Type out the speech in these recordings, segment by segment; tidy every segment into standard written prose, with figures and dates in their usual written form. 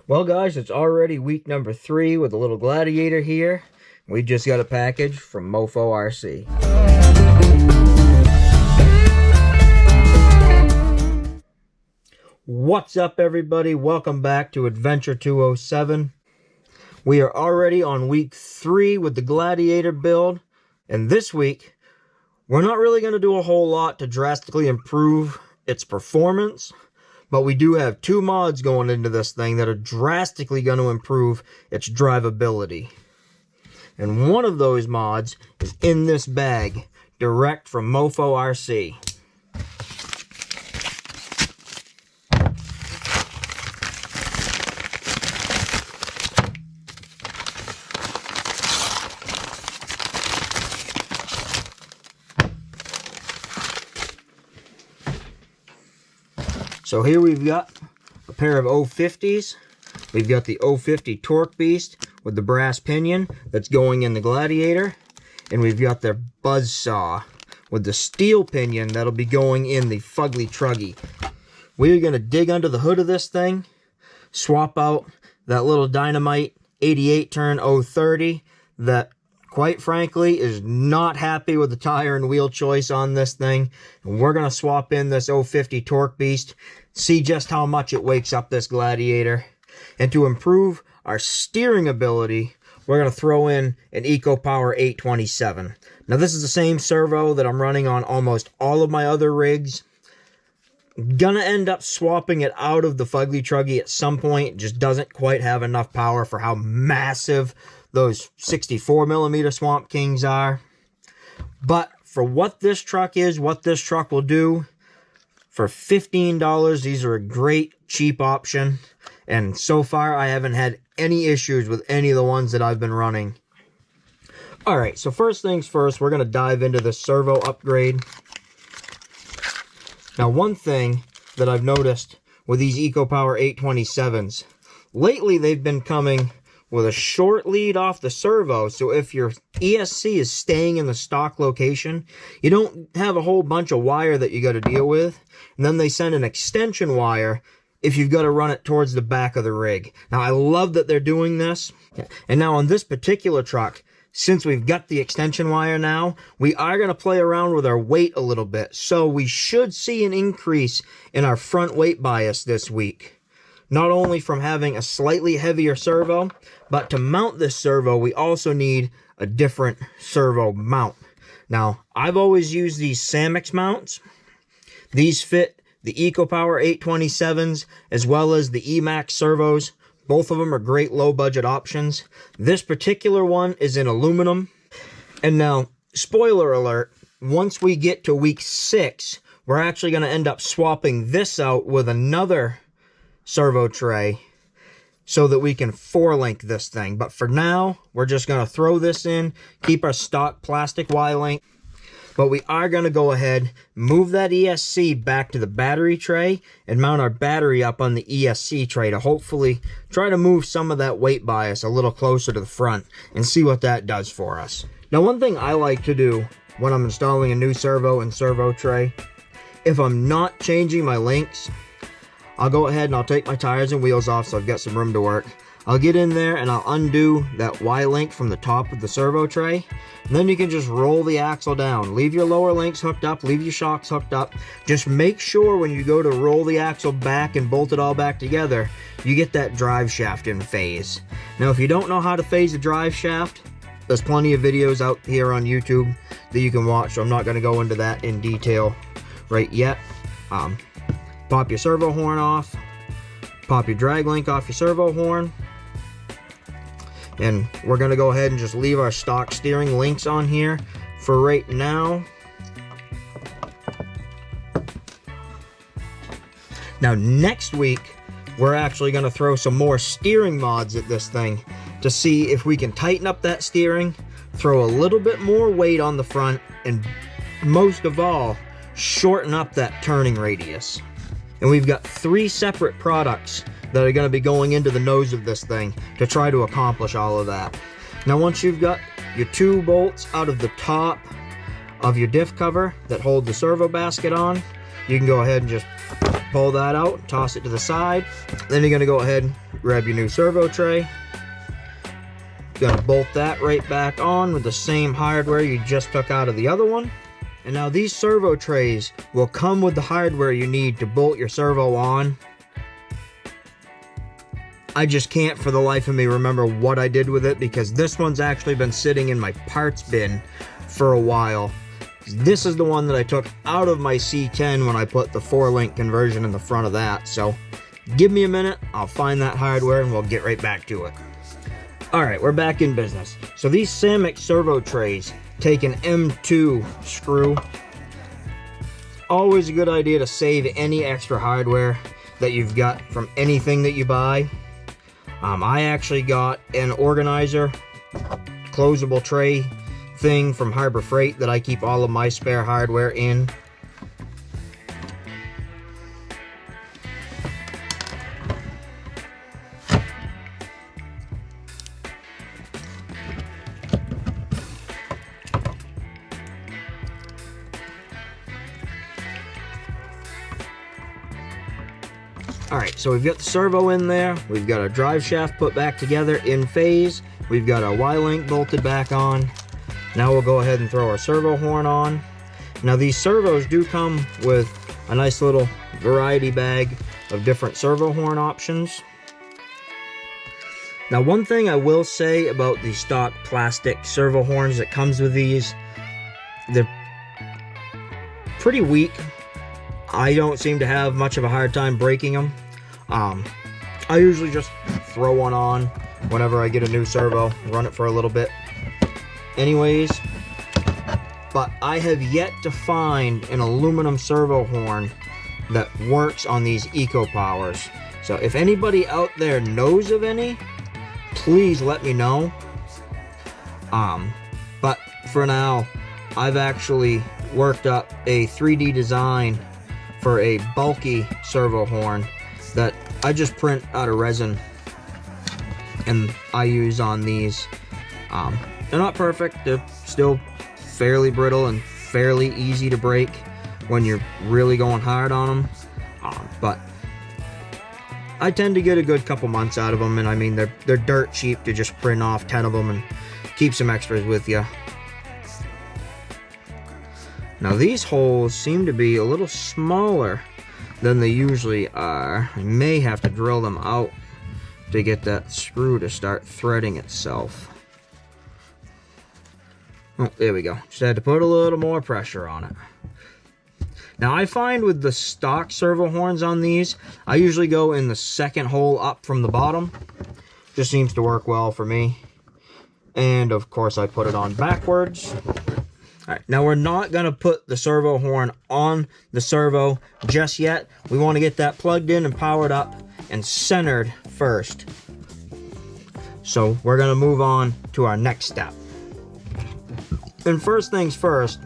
Well guys, it's already week number 3 with the little Gladiator here. We just got a package from MOFO RC. What's up everybody? Welcome back to Adventure 207. We are already on week 3 with the Gladiator build. And this week, we're not really going to do a whole lot to drastically improve its performance. But we do have 2 mods going into this thing that are drastically going to improve its drivability. And one of those mods is in this bag, direct from MOFO RC. So here we've got a pair of 050s. We've got the 050 TorqueBeast with the brass pinion that's going in the Gladiator. And we've got their buzzsaw with the steel pinion that'll be going in the Fugly Truggy. We're going to dig under the hood of this thing, swap out that little Dynamite 88 turn 030 that, quite frankly, is not happy with the tire and wheel choice on this thing. And we're going to swap in this 050 TorqueBeast, see just how much it wakes up this Gladiator. And to improve our steering ability, we're going to throw in an EcoPower 827. Now this is the same servo that I'm running on almost all of my other rigs. Gonna end up swapping it out of the Fugly Truggy at some point. It just doesn't quite have enough power for how massive those 64mm Swamp Kings are. But for what this truck is, what this truck will do, for $15, these are a great, cheap option. And so far, I haven't had any issues with any of the ones that I've been running. Alright, so first things first, we're going to dive into the servo upgrade. Now, one thing that I've noticed with these EcoPower 827s, lately they've been coming with a short lead off the servo, so if your ESC is staying in the stock location, you don't have a whole bunch of wire that you got to deal with. And then they send an extension wire if you've got to run it towards the back of the rig. Now, I love that they're doing this. And now on this particular truck, since we've got the extension wire now, we are going to play around with our weight a little bit. So we should see an increase in our front weight bias this week. Not only from having a slightly heavier servo, but to mount this servo, we also need a different servo mount. Now, I've always used these Samix mounts. These fit the EcoPower 827s as well as the Emax servos. Both of them are great low-budget options. This particular one is in aluminum. And now, spoiler alert, once we get to week 6, we're actually going to end up swapping this out with another servo tray so that we can 4-link this thing. But for now, we're just going to throw this in, keep our stock plastic Y-link. But we are going to go ahead, move that ESC back to the battery tray and mount our battery up on the ESC tray to hopefully try to move some of that weight bias a little closer to the front and see what that does for us. Now, one thing I like to do when I'm installing a new servo and servo tray, if I'm not changing my links, I'll go ahead and I'll take my tires and wheels off so I've got some room to work. I'll get in there and I'll undo that Y-link from the top of the servo tray. And then you can just roll the axle down. Leave your lower links hooked up, leave your shocks hooked up. Just make sure when you go to roll the axle back and bolt it all back together, you get that drive shaft in phase. Now, if you don't know how to phase a drive shaft, there's plenty of videos out here on YouTube that you can watch, so I'm not going to go into that in detail right yet. Pop your servo horn off, pop your drag link off your servo horn, and we're going to go ahead and just leave our stock steering links on here for right now. Now next week, we're actually going to throw some more steering mods at this thing to see if we can tighten up that steering, throw a little bit more weight on the front, and most of all, shorten up that turning radius. And we've got 3 separate products that are going to be going into the nose of this thing to try to accomplish all of that. Now, once you've got your 2 bolts out of the top of your diff cover that hold the servo basket on, you can go ahead and just pull that out, toss it to the side. Then you're going to go ahead and grab your new servo tray. Gonna bolt that right back on with the same hardware you just took out of the other one. And now these servo trays will come with the hardware you need to bolt your servo on. I just can't for the life of me remember what I did with it, because this one's actually been sitting in my parts bin for a while. This is the one that I took out of my C10 when I put the 4-link conversion in the front of that. So give me a minute, I'll find that hardware and we'll get right back to it. Alright, we're back in business. So these Samick servo trays take an M2 screw. Always a good idea to save any extra hardware that you've got from anything that you buy. I actually got an organizer, closable tray thing from Harbor Freight that I keep all of my spare hardware in. Alright, so we've got the servo in there, we've got a drive shaft put back together in phase, we've got our Y-link bolted back on. Now we'll go ahead and throw our servo horn on. Now these servos do come with a nice little variety bag of different servo horn options. Now one thing I will say about the stock plastic servo horns that comes with these, they're pretty weak. I don't seem to have much of a hard time breaking them. I usually just throw one on whenever I get a new servo, run it for a little bit anyways. But I have yet to find an aluminum servo horn that works on these EcoPowers. So if anybody out there knows of any, please let me know. But for now, I've actually worked up a 3D design for a bulky servo horn that I just print out of resin and I use on these. They're not perfect, they're still fairly brittle and fairly easy to break when you're really going hard on them, but I tend to get a good couple months out of them, and I mean they're dirt cheap to just print off 10 of them and keep some extras with you. Now these holes seem to be a little smaller than they usually are. I may have to drill them out to get that screw to start threading itself. Oh, there we go. Just had to put a little more pressure on it. Now I find with the stock servo horns on these, I usually go in the second hole up from the bottom. Just seems to work well for me. And of course I put it on backwards. Alright, now we're not going to put the servo horn on the servo just yet. We want to get that plugged in and powered up and centered first. So we're going to move on to our next step. And first things first,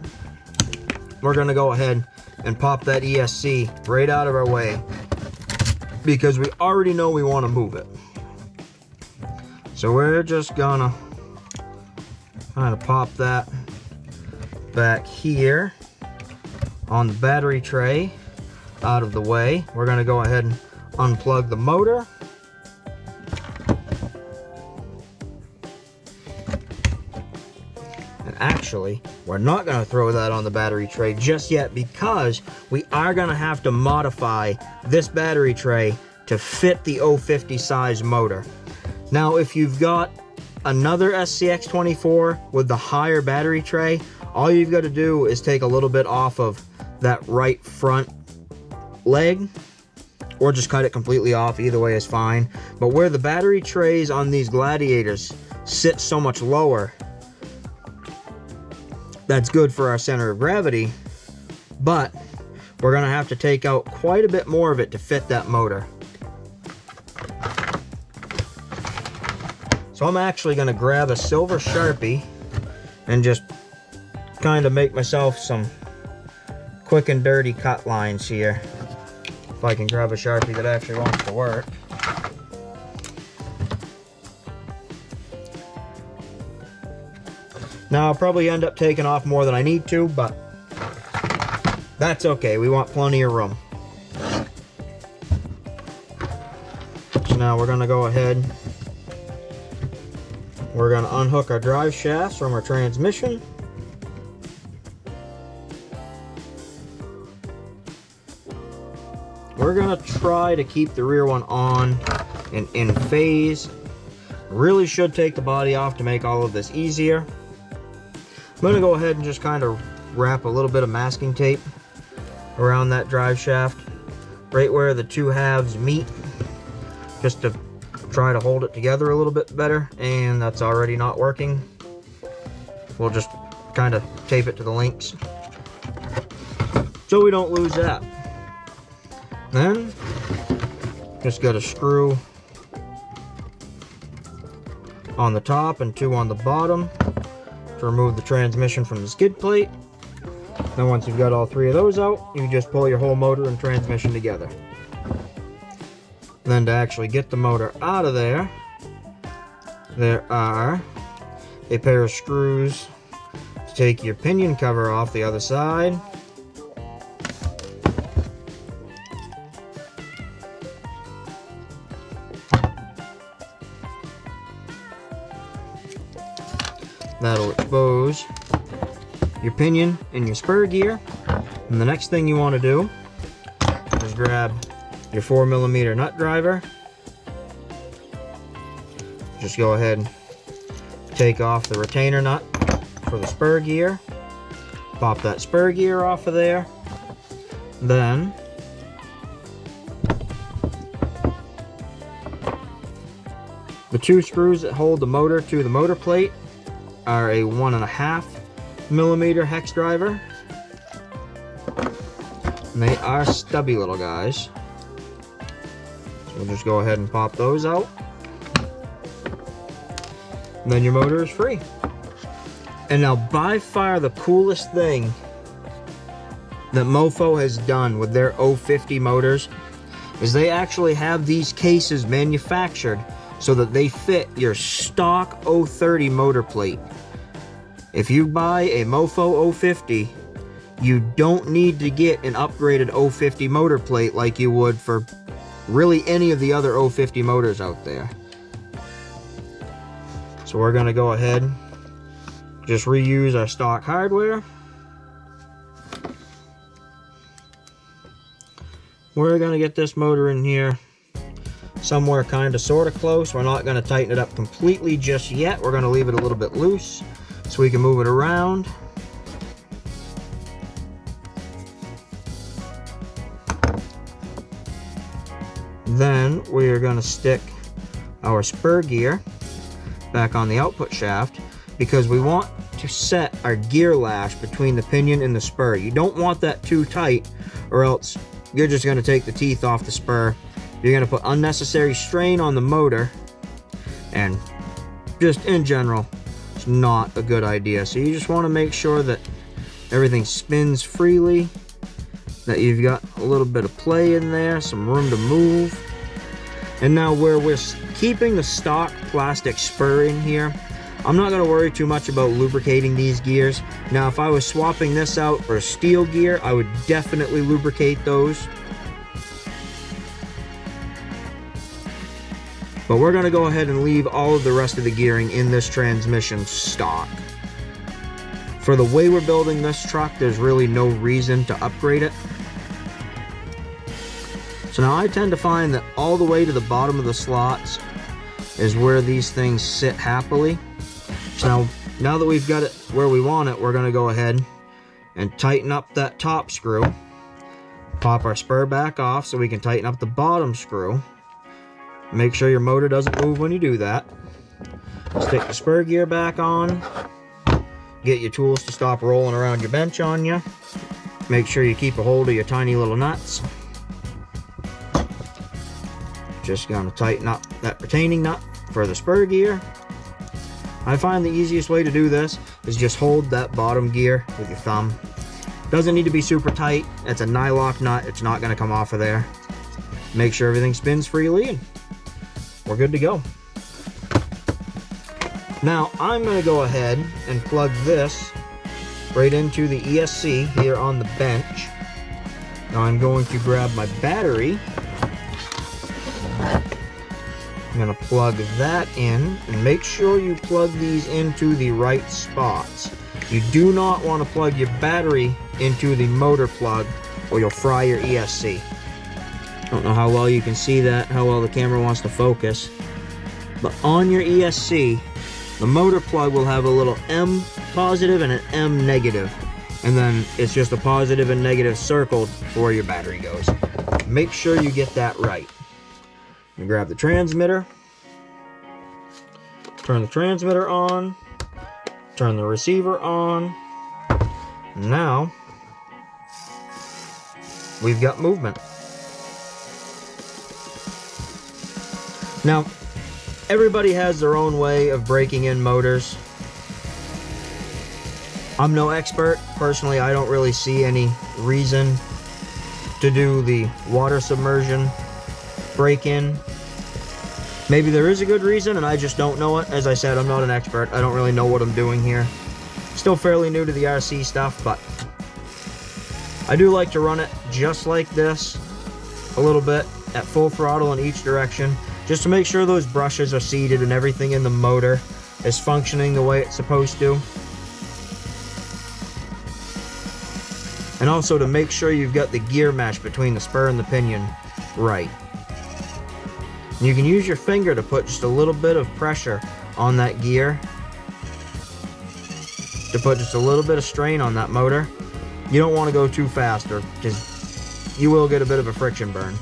we're going to go ahead and pop that ESC right out of our way, because we already know we want to move it. So we're just going to kind of pop that back here on the battery tray out of the way. We're going to go ahead and unplug the motor. And actually, we're not going to throw that on the battery tray just yet, because we are going to have to modify this battery tray to fit the 050 size motor. Now, if you've got another SCX24 with the higher battery tray, all you've got to do is take a little bit off of that right front leg, or just cut it completely off. Either way is fine. But where the battery trays on these Gladiators sit so much lower, that's good for our center of gravity, but we're going to have to take out quite a bit more of it to fit that motor. So I'm actually going to grab a silver Sharpie and just kind of make myself some quick and dirty cut lines here. If I can grab a Sharpie that actually wants to work. Now I'll probably end up taking off more than I need to, but that's okay. We want plenty of room. So now we're going to go ahead. We're going to unhook our drive shafts from our transmission. We're going to try to keep the rear one on and in phase. Really should take the body off to make all of this easier. I'm going to go ahead and just kind of wrap a little bit of masking tape around that drive shaft, right where the two halves meet, just to try to hold it together a little bit better. And that's already not working. We'll just kind of tape it to the links so we don't lose that. Then just got a screw on the top and two on the bottom to remove the transmission from the skid plate. Then once you've got all three of those out, you just pull your whole motor and transmission together. Then to actually get the motor out of there are a pair of screws to take your pinion cover off the other side. That'll expose your pinion and your spur gear. And the next thing you want to do is grab your 4mm nut driver. Just go ahead and take off the retainer nut for the spur gear. Pop that spur gear off of there. Then the two screws that hold the motor to the motor plate are a 1.5mm hex driver. And they are stubby little guys. So we'll just go ahead and pop those out. And then your motor is free. And now by far the coolest thing that MOFO has done with their 050 motors is they actually have these cases manufactured so that they fit your stock 030 motor plate. If you buy a MOFO 050, you don't need to get an upgraded 050 motor plate like you would for really any of the other 050 motors out there. So we're going to go ahead, just reuse our stock hardware. We're going to get this motor in here somewhere kind of sort of close. We're not going to tighten it up completely just yet. We're going to leave it a little bit loose so we can move it around. Then we are going to stick our spur gear back on the output shaft because we want to set our gear lash between the pinion and the spur. You don't want that too tight or else you're just going to take the teeth off the spur. You're going to put unnecessary strain on the motor, and just in general, it's not a good idea. So you just want to make sure that everything spins freely, that you've got a little bit of play in there, some room to move. And now where we're keeping the stock plastic spur in here, I'm not going to worry too much about lubricating these gears. Now if I was swapping this out for steel gear, I would definitely lubricate those. But we're going to go ahead and leave all of the rest of the gearing in this transmission stock. For the way we're building this truck, there's really no reason to upgrade it. So now I tend to find that all the way to the bottom of the slots is where these things sit happily. So now that we've got it where we want it, we're going to go ahead and tighten up that top screw. Pop our spur back off so we can tighten up the bottom screw. Make sure your motor doesn't move when you do that. Stick the spur gear back on. Get your tools to stop rolling around your bench on you. Make sure you keep a hold of your tiny little nuts. Just gonna tighten up that retaining nut for the spur gear. I find the easiest way to do this is just hold that bottom gear with your thumb. Doesn't need to be super tight. It's a nylock nut. It's not gonna come off of there. Make sure everything spins freely and we're good to go. Now I'm going to go ahead and plug this right into the ESC here on the bench. Now I'm going to grab my battery going to plug that in, and make sure you plug these into the right spots. You do not want to plug your battery into the motor plug or you'll fry your ESC. I don't know how well you can see that, how well the camera wants to focus, but on your ESC, the motor plug will have a little M positive and an M negative, and then it's just a positive and negative circled for where your battery goes. Make sure you get that right. You grab the transmitter, turn the transmitter on, turn the receiver on. Now we've got movement. Now, everybody has their own way of breaking in motors. I'm no expert. Personally, I don't really see any reason to do the water submersion break-in. Maybe there is a good reason and I just don't know it. As I said, I'm not an expert. I don't really know what I'm doing here. Still fairly new to the RC stuff, but I do like to run it just like this, a little bit at full throttle in each direction, just to make sure those brushes are seated and everything in the motor is functioning the way it's supposed to. And also to make sure you've got the gear mesh between the spur and the pinion right. You can use your finger to put just a little bit of pressure on that gear, to put just a little bit of strain on that motor. You don't want to go too fast, or because you will get a bit of a friction burn.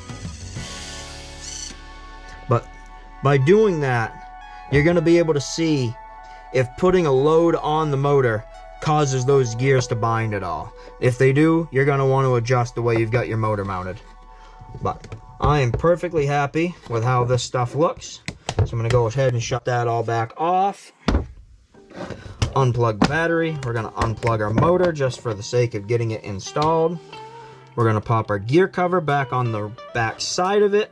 But by doing that, you're going to be able to see if putting a load on the motor causes those gears to bind at all. If they do, you're going to want to adjust the way you've got your motor mounted. But I am perfectly happy with how this stuff looks. So I'm going to go ahead and shut that all back off. Unplug the battery. We're going to unplug our motor just for the sake of getting it installed. We're going to pop our gear cover back on the back side of it.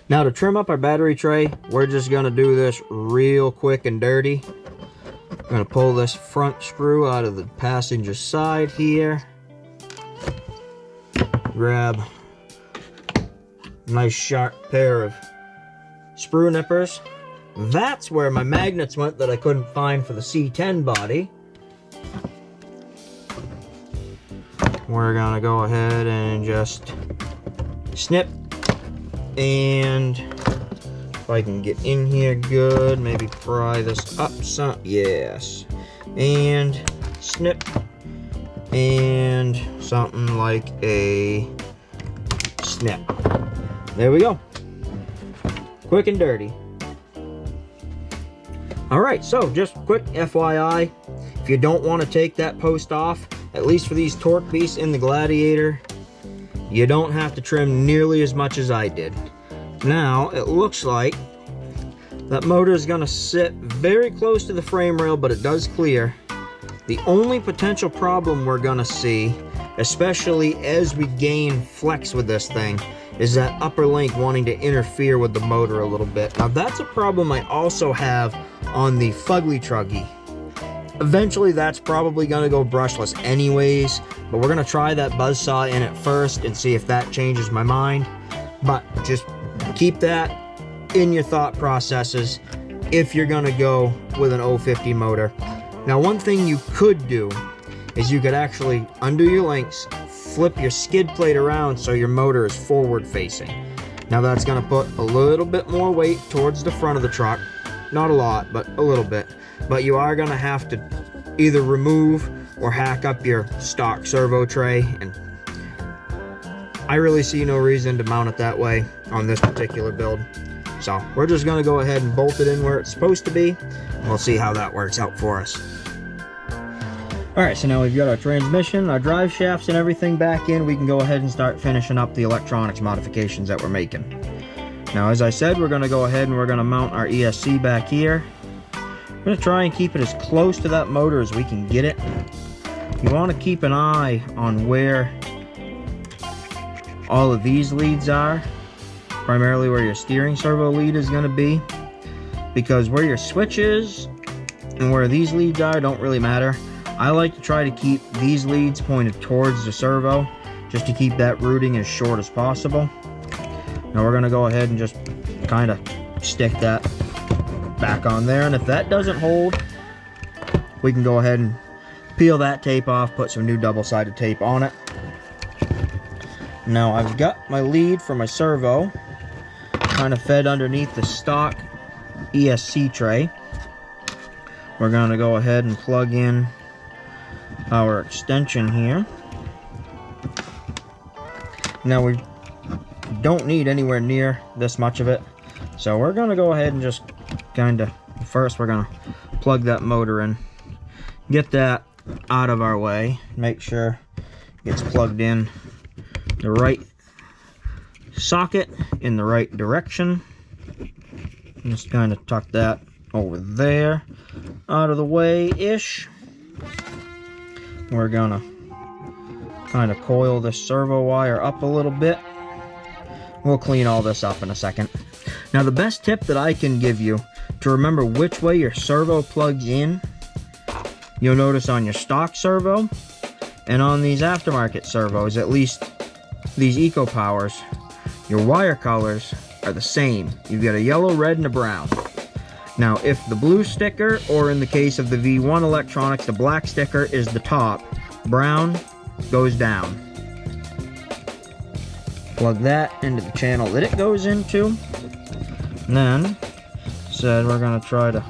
Now to trim up our battery tray, we're just going to do this real quick and dirty. I'm going to pull this front screw out of the passenger side here. Grab a nice sharp pair of screw nippers. That's where my magnets went that I couldn't find for the C10 body. We're going to go ahead and just snip. And if I can get in here good, maybe pry this up some, yes. And snip. And something like a snip. There we go. Quick and dirty. Alright, so just quick FYI, if you don't want to take that post off, at least for these TorqueBeasts in the Gladiator, you don't have to trim nearly as much as I did. Now, it looks like that motor is going to sit very close to the frame rail, but it does clear. The only potential problem we're going to see, especially as we gain flex with this thing, is that upper link wanting to interfere with the motor a little bit. Now, that's a problem I also have on the Fugly Truggy. Eventually, that's probably going to go brushless anyways, but we're going to try that buzzsaw in it first and see if that changes my mind. But just keep that in your thought processes if you're going to go with an 050 motor. Now, one thing you could do is you could actually undo your links, flip your skid plate around so your motor is forward facing. Now, that's going to put a little bit more weight towards the front of the truck. Not a lot, but a little bit. But you are going to have to either remove or hack up your stock servo tray, and I really see no reason to mount it that way on this particular build. So we're just going to go ahead and bolt it in where it's supposed to be, and we'll see how that works out for us. Alright, so now we've got our transmission, our drive shafts, and everything back in. We can go ahead and start finishing up the electronics modifications that we're making. Now, as I said, we're going to go ahead and we're going to mount our ESC back here. I'm going to try and keep it as close to that motor as we can get it. You want to keep an eye on where all of these leads are, primarily where your steering servo lead is going to be, because where your switch is and where these leads are don't really matter. I like to try to keep these leads pointed towards the servo, just to keep that routing as short as possible. Now we're gonna go ahead and just kind of stick that back on there, and if that doesn't hold, we can go ahead and peel that tape off, put some new double-sided tape on it. Now I've got my lead for my servo kind of fed underneath the stock ESC tray. We're going to go ahead and plug in our extension here. Now we don't need anywhere near this much of it, so we're going to go ahead and just kind of, first we're going to plug that motor in, get that out of our way, make sure it gets plugged in the right socket in the right direction. Just kind of tuck that over there out of the way-ish. We're gonna kind of coil this servo wire up a little bit. We'll clean all this up in a second. Now the best tip that I can give you to remember which way your servo plugs in, you'll notice on your stock servo and on these aftermarket servos, at least these EcoPowers, your wire colors are the same. You've got a yellow, red, and a brown. Now, if the blue sticker, or in the case of the V1 electronics, the black sticker is the top, brown goes down. Plug that into the channel that it goes into. And then, we're going to try to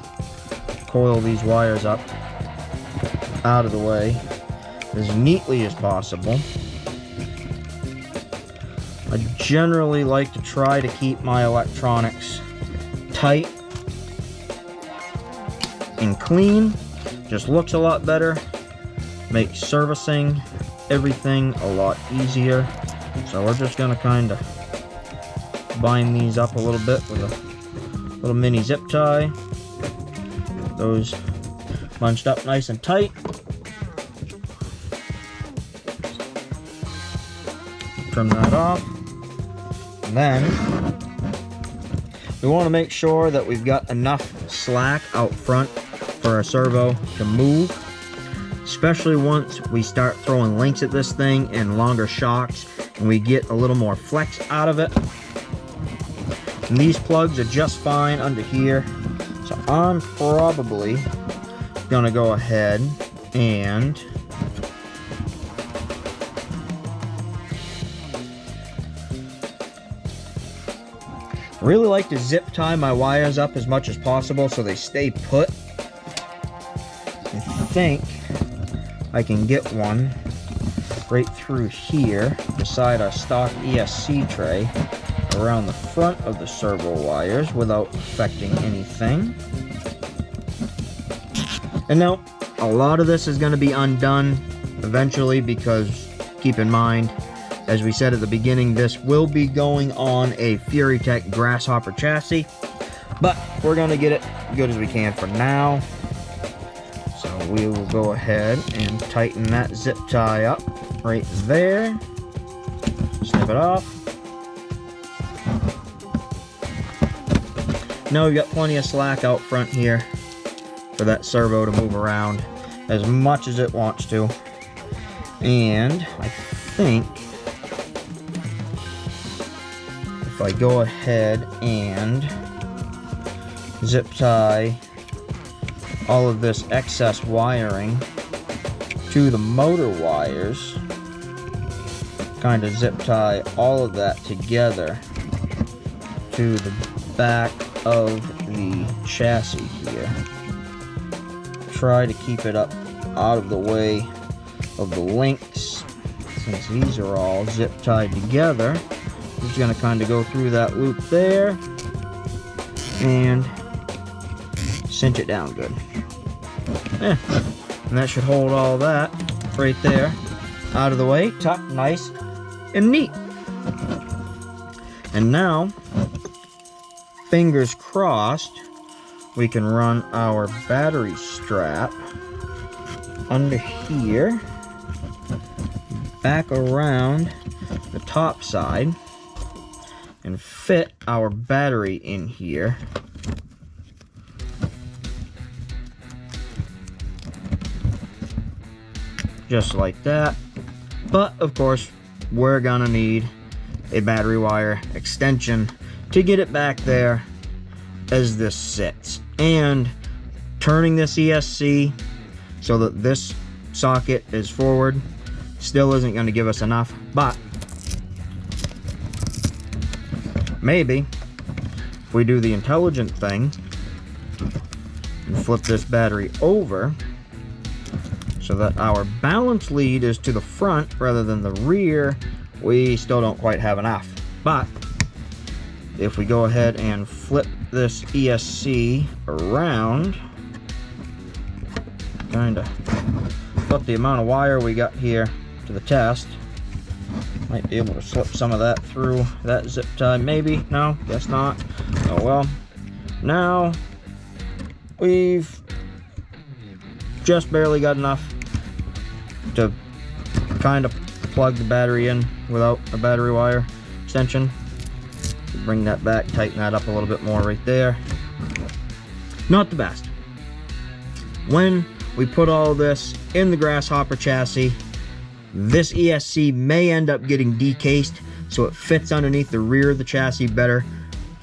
coil these wires up out of the way as neatly as possible. I generally like to try to keep my electronics tight and clean. Just looks a lot better, makes servicing everything a lot easier. So we're just going to kind of bind these up a little bit with a little mini zip tie. Those bunched up nice and tight. Trim that off. And then we want to make sure that we've got enough slack out front for our servo to move, especially once we start throwing links at this thing and longer shocks and we get a little more flex out of it. And these plugs are just fine under here, so I'm probably gonna go ahead and really like to zip tie my wires up as much as possible so they stay put. I think I can get one right through here beside our stock ESC tray around the front of the servo wires without affecting anything. And now a lot of this is going to be undone eventually because, keep in mind, as we said at the beginning, this will be going on a FuryTech Grasshopper chassis, but we're going to get it good as we can for now. So we will go ahead and tighten that zip tie up right there. Snip it off. Now we've got plenty of slack out front here for that servo to move around as much as it wants to. And I think if I go ahead and zip tie all of this excess wiring to the motor wires, kind of zip tie all of that together to the back of the chassis here. Try to keep it up out of the way of the links. Since these are all zip tied together, I'm just going to kind of go through that loop there and cinch it down good. And that should hold all that right there out of the way, tucked nice and neat. And now, fingers crossed, we can run our battery strap under here, back around the top side, and fit our battery in here. just like that. But of course, we're gonna need a battery wire extension to get it back there as this sits. And turning this ESC so that this socket is forward still isn't going to give us enough, but maybe if we do the intelligent thing and flip this battery over so that our balance lead is to the front rather than the rear, we still don't quite have enough. But if we go ahead and flip this ESC around, kind of put the amount of wire we got here to the test, might be able to slip some of that through that zip tie. Maybe. No, guess not. Oh well. Now we've just barely got enough to kind of plug the battery in without a battery wire extension. Bring that back, tighten that up a little bit more right there. Not the best. When we put all this in the Grasshopper chassis, this ESC may end up getting decased so it fits underneath the rear of the chassis better.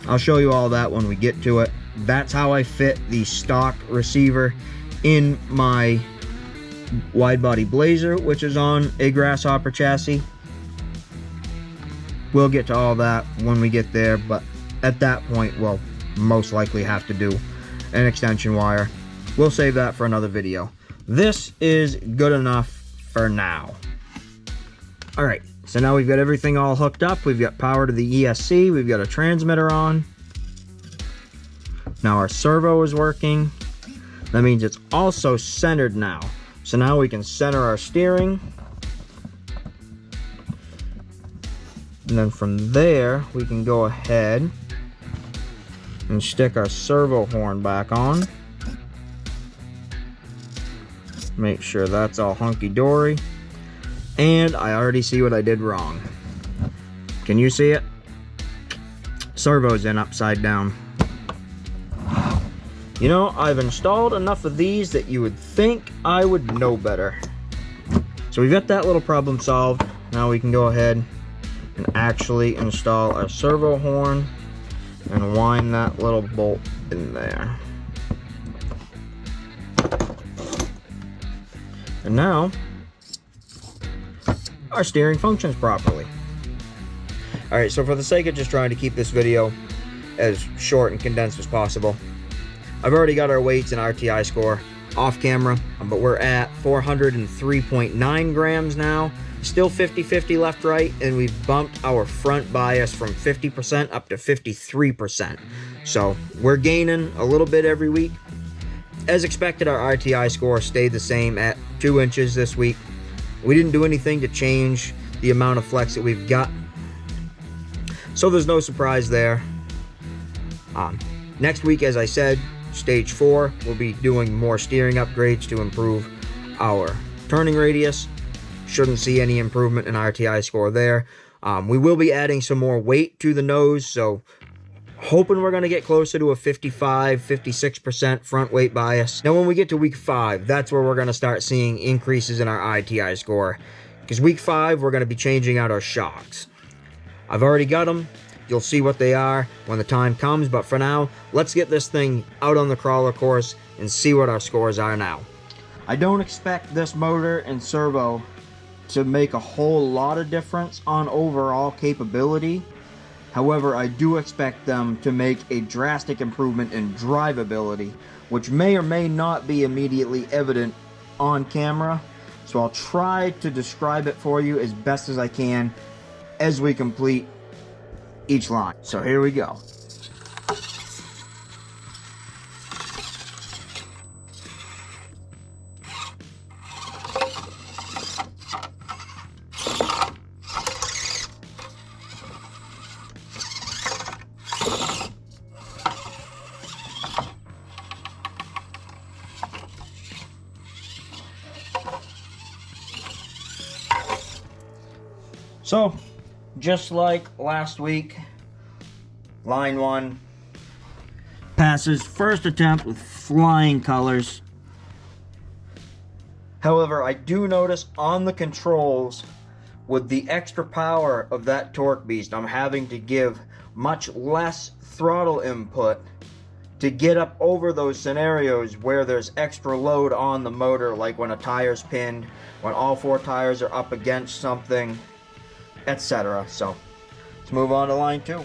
I'll show you all that when we get to it. That's how I fit the stock receiver in my wide body Blazer, which is on a Grasshopper chassis. We'll get to all that when we get there, but at that point we'll most likely have to do an extension wire. We'll save that for another video. This is good enough for now. All right, so now we've got everything all hooked up. We've got power to the ESC. We've got a transmitter on. Now our servo is working. That means it's also centered now. So now we can center our steering. And then from there, we can go ahead and stick our servo horn back on. Make sure that's all hunky-dory. And I already see what I did wrong. Can you see it? Servo's in upside down. You know, I've installed enough of these that you would think I would know better. So we've got that little problem solved. Now we can go ahead and actually install our servo horn and wind that little bolt in there. And now our steering functions properly. All right, so for the sake of just trying to keep this video as short and condensed as possible, I've already got our weights and RTI score off camera, but we're at 403.9 grams now. Still 50-50 left, right, and we've bumped our front bias from 50% up to 53%. So we're gaining a little bit every week. As expected, our RTI score stayed the same at 2 inches this week. We didn't do anything to change the amount of flex that we've got, so there's no surprise there. Next week, as I said, stage 4, we'll be doing more steering upgrades to improve our turning radius. Shouldn't see any improvement in RTI score there. We will be adding some more weight to the nose, so hoping we're going to get closer to a 55-56% front weight bias. Now when we get to week 5, that's where we're going to start seeing increases in our RTI score, because week 5 we're going to be changing out our shocks. I've already got them. You'll see what they are when the time comes, but for now, let's get this thing out on the crawler course and see what our scores are now. I don't expect this motor and servo to make a whole lot of difference on overall capability. However, I do expect them to make a drastic improvement in drivability, which may or may not be immediately evident on camera. So I'll try to describe it for you as best as I can as we complete each line. So here we go. So, just like last week, line 1 passes first attempt with flying colors. However, I do notice on the controls, with the extra power of that TorqueBeast, I'm having to give much less throttle input to get up over those scenarios where there's extra load on the motor, like when a tire's pinned, when all 4 tires are up against something, etc. So let's move on to line 2.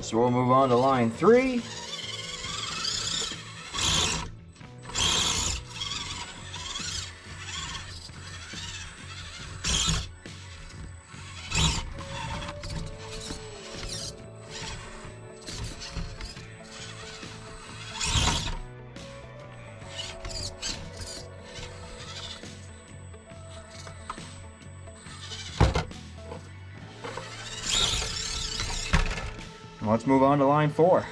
So we'll move on to line 3. Let's move on to line 4.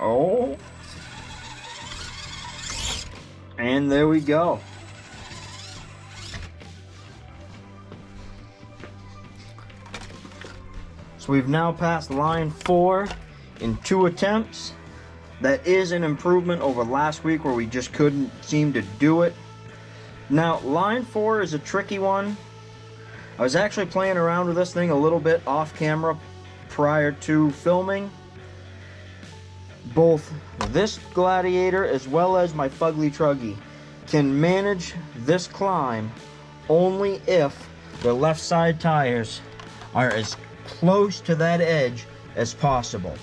Oh, and there we go. So we've now passed line 4 in 2 attempts. That is an improvement over last week where we just couldn't seem to do it. Now, line 4 is a tricky one. I was actually playing around with this thing a little bit off camera prior to filming. Both this Gladiator as well as my Fugly Truggy can manage this climb only if the left side tires are as close to that edge as possible.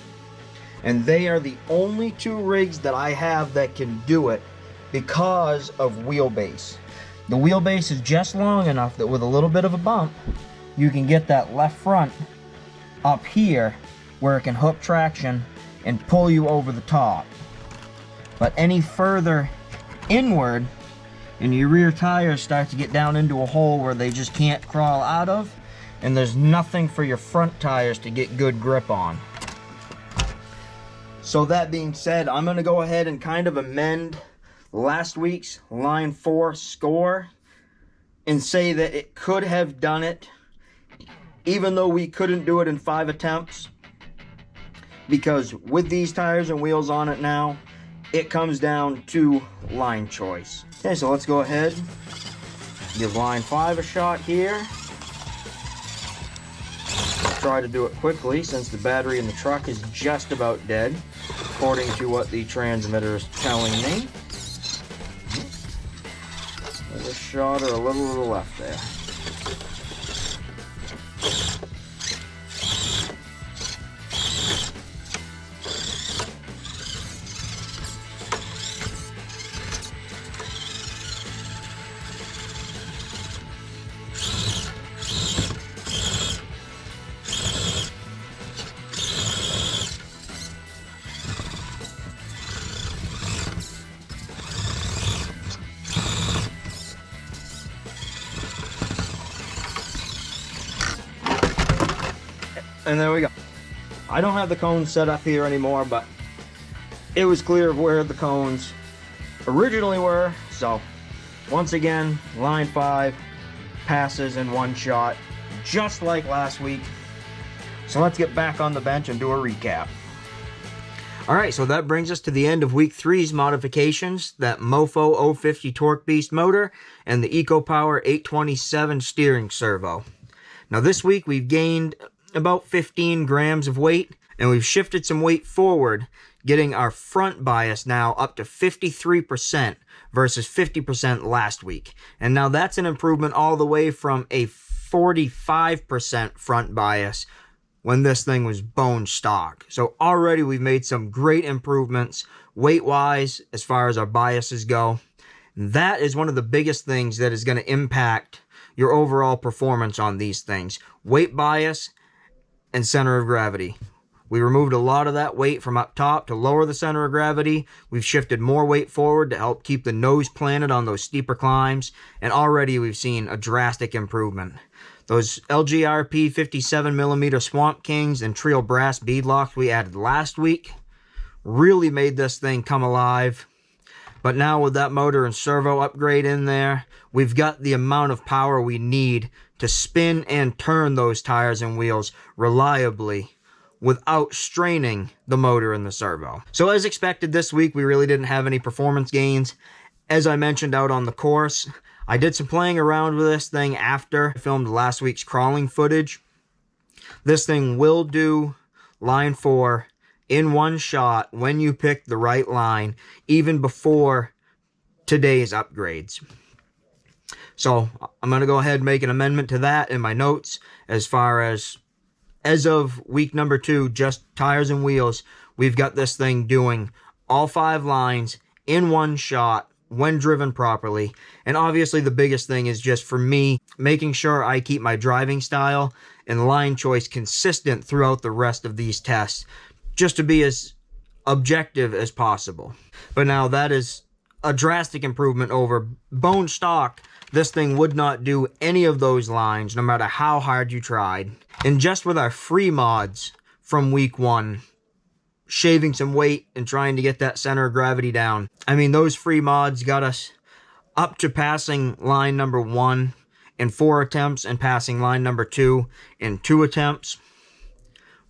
And they are the only 2 rigs that I have that can do it because of wheelbase. The wheelbase is just long enough that with a little bit of a bump, you can get that left front up here where it can hook traction and pull you over the top. But any further inward and your rear tires start to get down into a hole where they just can't crawl out of, and there's nothing for your front tires to get good grip on. So that being said, I'm going to go ahead and kind of amend last week's line 4 score and say that it could have done it, even though we couldn't do it in 5 attempts. Because with these tires and wheels on it now, it comes down to line choice. Okay, so let's go ahead, give line 5 a shot here. Try to do it quickly since the battery in the truck is just about dead, according to what the transmitter is telling me. There's a shot or a little to the left there. And there we go. I don't have the cones set up here anymore, but it was clear of where the cones originally were. So once again, line 5 passes in 1 shot, just like last week. So let's get back on the bench and do a recap. All right, so that brings us to the end of week 3's modifications, that MOFO 050 TorqueBeast motor and the EcoPower 827 steering servo. Now this week we've gained about 15 grams of weight, and we've shifted some weight forward, getting our front bias now up to 53% versus 50% last week. And now that's an improvement all the way from a 45% front bias when this thing was bone stock. So already we've made some great improvements weight-wise as far as our biases go. That is one of the biggest things that is going to impact your overall performance on these things. Weight bias and center of gravity. We removed a lot of that weight from up top to lower the center of gravity. We've shifted more weight forward to help keep the nose planted on those steeper climbs. And already we've seen a drastic improvement. Those LGRP 57mm Swamp Kings and Treal brass beadlocks we added last week really made this thing come alive. But now with that motor and servo upgrade in there, we've got the amount of power we need to spin and turn those tires and wheels reliably without straining the motor and the servo. So as expected this week, we really didn't have any performance gains. As I mentioned out on the course, I did some playing around with this thing after I filmed last week's crawling footage. This thing will do line 4 in one shot when you pick the right line, even before today's upgrades. So I'm going to go ahead and make an amendment to that in my notes as far as of week number 2, just tires and wheels, we've got this thing doing all 5 lines in one shot when driven properly. And obviously the biggest thing is just for me, making sure I keep my driving style and line choice consistent throughout the rest of these tests, just to be as objective as possible. But now that is a drastic improvement over bone stock. This thing would not do any of those lines, no matter how hard you tried. And just with our free mods from week 1, shaving some weight and trying to get that center of gravity down, I mean, those free mods got us up to passing line number 1 in 4 attempts and passing line number 2 in 2 attempts.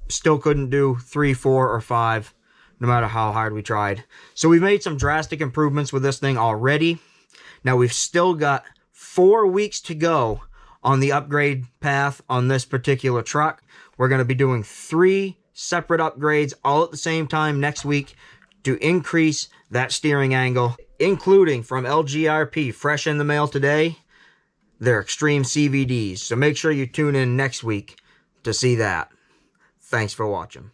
Still couldn't do 3, 4, or 5, no matter how hard we tried. So we've made some drastic improvements with this thing already. Now we've still got 4 weeks to go on the upgrade path on this particular truck. We're going to be doing 3 separate upgrades all at the same time next week to increase that steering angle, including from LGRP, fresh in the mail today, their Extreme CVDs. So make sure you tune in next week to see that. Thanks for watching.